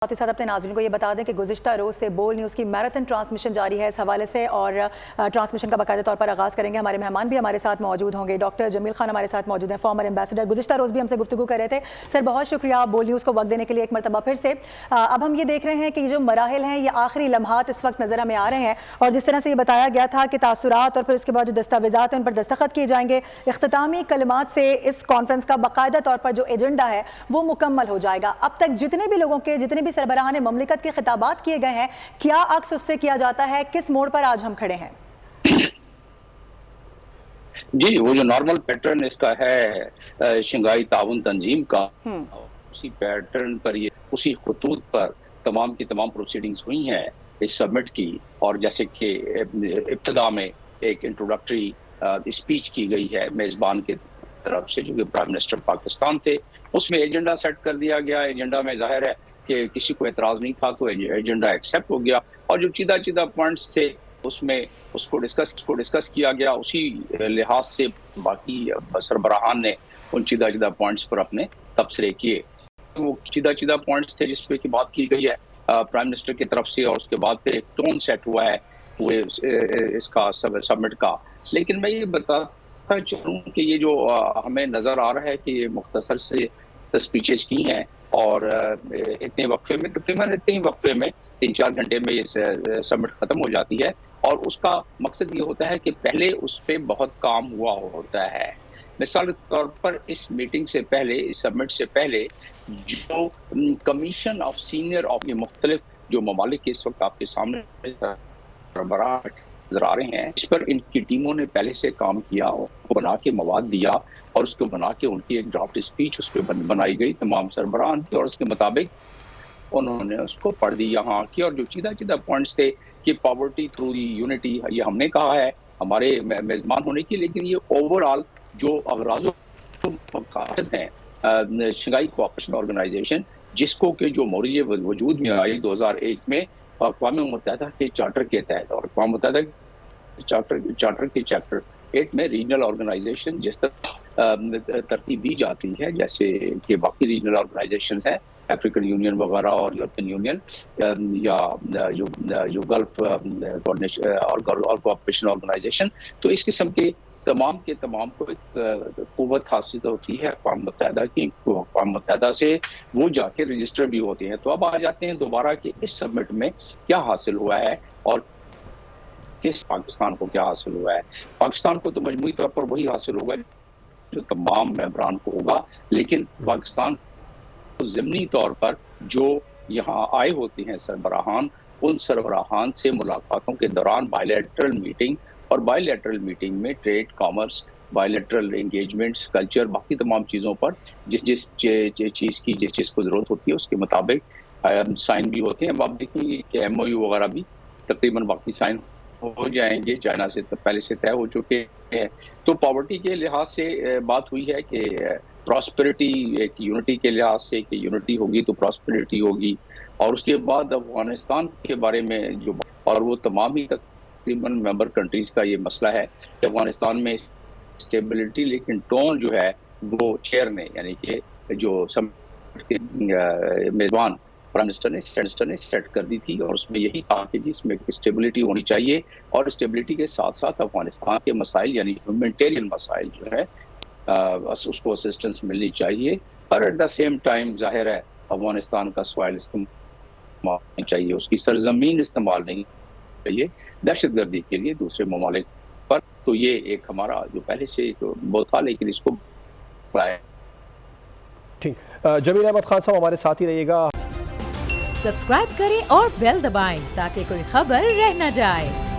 साथ ही साथ अपने नाज़रीन को ये बता दें कि गुज़िश्ता रोज़ से बोल न्यूज़ की मैराथन ट्रांसमिशन जारी है इस हवाले से, और ट्रांसमिशन का बाकायदा तौर पर आगाज़ करेंगे। हमारे मेहमान भी हमारे साथ मौजूद होंगे। डॉक्टर जमील खान हमारे साथ मौजूद हैं, फॉर्मर एम्बेसडर। गुज़िश्ता रोज़ भी हमसे गुफ्तगू कर रहे थे। सर बहुत शुक्रिया बोल न्यूज़ को वक्त देने के लिए एक मरतबा फिर से। अब हम ये देख रहे हैं कि जो मराहिल हैं, ये आखिरी लम्हात इस वक्त नज़र हमें आ रहे हैं, और जिस तरह से ये बताया गया था कि तासुरात और फिर उसके बाद जो दस्तावेज़ात हैं उन पर दस्तखत किए जाएंगे, इख्तितामी कलमात से इस कॉन्फ्रेंस का बाकायदा तौर पर जो एजेंडा है वो मुकम्मल हो जाएगा। अब तक जितने भी लोगों के, जितने भी सरबराहान ममलिकत के खिताबात किए गए हैं, क्या अक्स उससे किया जाता है? किस मोड़ पर आज हम खड़े हैं? जी, वो जो नॉर्मल पैटर्न इसका है शंघाई ताउन तंजीम का, उसी पैटर्न पर, ये उसी खतूत पर तमाम की तमाम प्रोसीडिंग्स हुई हैं इस सबमिट की। और जैसे कि इब्तिदा में एक इंट्रोडक्टरी स्पीच की गई है मेज़बान की तरफ से, जो कि प्राइम मिनिस्टर पाकिस्तान थे, उसमें एजेंडा सेट कर दिया गया। एजेंडा में जाहिर है कि किसी को एतराज़ नहीं था, तो एजेंडा एक्सेप्ट हो गया, और जो चीदा पॉइंट्स थे उसमें उसको डिस्कस किया गया। उसी लिहाज से बाकी सरबराहान ने उन चीदा पॉइंट्स पर अपने तबसरे किए। वो चीदा पॉइंट्स थे जिस पे की बात की गई है प्राइम मिनिस्टर की तरफ से, और उसके बाद फिर एक टोन सेट हुआ है पूरे इसका सबमिट का। लेकिन मैं ये बताता चलूं कि ये जो हमें नज़र आ रहा है कि ये मुख्तसर से स्पीचेस की हैं, और इतने वक्फे में, तकरीबन इतने ही वक्फे में 3-4 घंटे में ये सबमिट खत्म हो जाती है। और उसका मकसद ये होता है कि पहले उस पर बहुत काम हुआ होता है। मिसाल के तौर पर इस मीटिंग से पहले, इस सबमिट से पहले, जो कमीशन ऑफ सीनियर ऑफ ये मुख्तलिफ जो ममालिक इस वक्त आपके सामने नजर आ रहे हैं, इस पर इनकी टीमों ने पहले से काम किया, बना के मवाद दिया, और उसको बना के उनकी एक ड्राफ्ट स्पीच उस पर बनाई गई तमाम सरबराहान की, और उसके मुताबिक उन्होंने उसको पढ़ दी यहाँ की। और जो चीदा पॉइंट्स थे कि पॉवर्टी थ्रू दी यूनिटी, ये हमने कहा है हमारे मेज़बान होने की, लेकिन ये ओवरऑल जो अगराज़ हैं शंघाई कोऑपरेशन ऑर्गेनाइजेशन, जिसको कि जो मौरिय वजूद में आई 2001 में अक़वाम मुत्तहिदा के चार्टर के तहत, और अक़वाम मुत्तहिदा चार्टर के चैप्टर 8 में रीजनल ऑर्गेनाइजेशन जिस तरह तरतीब दी जाती है, जैसे कि बाकी रीजनल ऑर्गेनाइजेशंस हैं, अफ्रीकन यूनियन वगैरह और यूरोपियन यूनियन, या जो गल्फ कोऑर्डिनेशन और कोऑपरेशन ऑर्गेनाइजेशन, तो इस किस्म के तमाम को एक क़ुव्वत हासिल होती है अक़वाम मुत्तहिदा की। अक़वाम मुत्तहिदा से वो जाके रजिस्टर भी होते हैं। तो अब आ जाते हैं दोबारा कि इस सबमिट में क्या हासिल हुआ है, और किस पाकिस्तान को क्या हासिल हुआ है। पाकिस्तान को तो मजमूई तौर पर वही हासिल होगा जो तमाम मेंबरान को होगा, लेकिन पाकिस्तान को ज़िमनी तौर पर जो यहाँ आए होते हैं सरबराहान, उन सरबराहान से मुलाकातों के दौरान बायलैटरल मीटिंग, और बायलैटरल मीटिंग में trade, commerce, bilateral engagements, culture, बाकी तमाम चीज़ों पर जिस चीज़ को ज़रूरत होती है उसके मुताबिक साइन भी होते हैं। अब आप देखेंगे कि MOU वगैरह भी तकरीबन बाकी साइन हो जाएंगे, चाइना से पहले से तय हो चुके हैं। तो पॉवर्टी के लिहाज से बात हुई है कि प्रॉस्पेरिटी, एक यूनिटी के लिहाज से कि यूनिटी होगी तो प्रॉस्पेरिटी होगी। और उसके बाद अफगानिस्तान के बारे में जो, और वो तमाम ही तकरीबन मेंबर कंट्रीज़ का ये मसला है कि अफगानिस्तान में स्टेबिलिटी, लेकिन टोन जो है वो चेयर ने, यानी कि जो मेज़बान प्राइम मिनिस्टर ने सेट कर दी थी, और उसमें यही कहा कि इसमें स्टेबिलिटी होनी चाहिए, और स्टेबिलिटी के साथ साथ अफगानिस्तान के मसाइल, यानी ह्यूमैनिटेरियन मसाइल जो है उसको असिस्टेंस मिलनी चाहिए। पर एट द सेम टाइम जाहिर है अफगानिस्तान का सॉइल इस्तेमाल नहीं चाहिए, उसकी सरजमीन इस्तेमाल नहीं चाहिए दहशतगर्दी के लिए दूसरे ममालिक पर। तो ये एक हमारा जो पहले से तो बहुत था, लेकिन इसको ठीक। जमील अहमद खान साहब हमारे साथ ही रहिएगा। सब्सक्राइब करें और बेल दबाएं ताकि कोई खबर रह न जाए।